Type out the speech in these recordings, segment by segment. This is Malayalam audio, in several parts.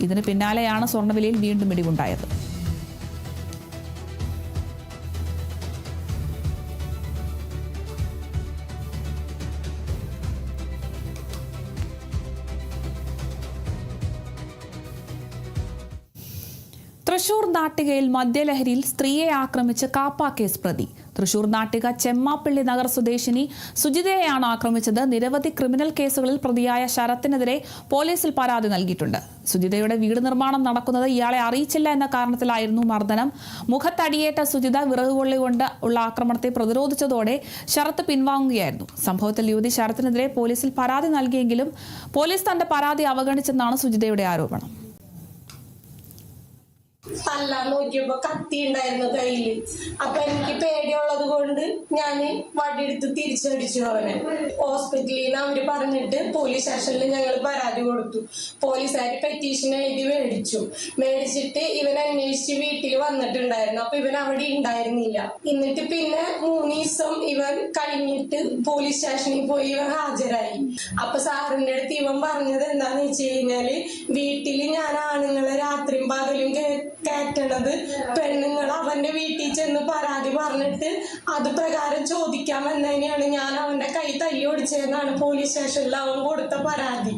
ഇതിന് പിന്നാലെയാണ് സ്വർണ്ണവിലയിൽ വീണ്ടും ഇടിവുണ്ടായത്. തൃശൂർ നാട്ടികയിൽ മദ്യലഹരിയിൽ സ്ത്രീയെ ആക്രമിച്ച് കാപ്പ കേസ് പ്രതി. തൃശൂർ നാട്ടിക ചെമ്മാപ്പള്ളി നഗർ സ്വദേശിനി സുജിതയെയാണ് ആക്രമിച്ചത്. നിരവധി ക്രിമിനൽ കേസുകളിൽ പ്രതിയായ ശരത്തിനെതിരെ പോലീസിൽ പരാതി നൽകിയിട്ടുണ്ട്. സുജിതയുടെ വീട് നിർമ്മാണം നടക്കുന്നത് ഇയാളെ അറിയിച്ചില്ല എന്ന കാരണത്തിലായിരുന്നു മർദ്ദനം. മുഖത്തടിയേറ്റ സുജിത വിറകുകൊള്ളി കൊണ്ട് ഉള്ള ആക്രമണത്തെ പ്രതിരോധിച്ചതോടെ ശരത്ത് പിൻവാങ്ങുകയായിരുന്നു. സംഭവത്തിൽ യുവതി ശരത്തിനെതിരെ പോലീസിൽ പരാതി നൽകിയെങ്കിലും പോലീസ് തന്റെ പരാതി അവഗണിച്ചെന്നാണ് സുജിതയുടെ ആരോപണം. തല്ലാൻ നോക്കിയപ്പോ കത്തി ഉണ്ടായിരുന്നു കയ്യില്. അപ്പൊ എനിക്ക് പേടിയുള്ളത് കൊണ്ട് ഞാൻ വടിയെടുത്ത് തിരിച്ചടിച്ചു അവനെ. ഹോസ്പിറ്റലിൽ നിന്ന് അവര് പറഞ്ഞിട്ട് പോലീസ് സ്റ്റേഷനിൽ ഞങ്ങൾ പരാതി കൊടുത്തു. പോലീസുകാർ പെറ്റീഷൻ എഴുതി മേടിച്ചിട്ട് ഇവൻ അന്വേഷിച്ച് വീട്ടിൽ വന്നിട്ടുണ്ടായിരുന്നു. അപ്പൊ ഇവൻ അവിടെ ഉണ്ടായിരുന്നില്ല. എന്നിട്ട് പിന്നെ 3 ദിവസം ഇവൻ കഴിഞ്ഞിട്ട് പോലീസ് സ്റ്റേഷനിൽ പോയി ഇവൻ ഹാജരായി. അപ്പൊ സാറിന്റെ അടുത്ത് ഇവൻ പറഞ്ഞത് എന്താന്ന് വെച്ച് കഴിഞ്ഞാല്, വീട്ടില് ഞാൻ ആണുങ്ങളെ രാത്രിയും പകലും കയറ്റണത് പെണ്ണുങ്ങൾ അവന്റെ വീട്ടിൽ ചെന്ന് പരാതി പറഞ്ഞിട്ട് അത് പ്രകാരം ചോദിക്കാൻ വന്നതിനെയാണ് ഞാൻ അവന്റെ കൈ തല്ലി ഓടിച്ചതെന്നാണ് പോലീസ് സ്റ്റേഷനിൽ അവൻ കൊടുത്ത പരാതി.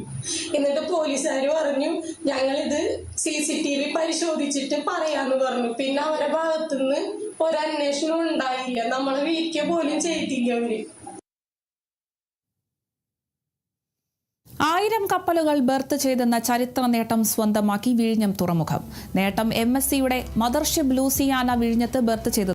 എന്നിട്ട് പോലീസുകാർ പറഞ്ഞു ഞങ്ങളിത് CCTV പരിശോധിച്ചിട്ട് പറയാന്ന് പറഞ്ഞു. പിന്നെ അവരുടെ ഭാഗത്തുനിന്ന് ഒരന്വേഷണം ഉണ്ടായില്ല. നമ്മളെ വിളിക്കുക പോലും ചെയ്തില്ല അവര്. 1000 കപ്പലുകൾ ബർത്ത് ചെയ്തെന്ന ചരിത്ര നേട്ടം സ്വന്തമാക്കി വിഴിഞ്ഞം തുറമുഖം. നേട്ടം MSCയുടെ മദർഷിപ്പ് ലൂസിയാന വിഴിഞ്ഞത്ത് ബർത്ത് ചെയ്തു.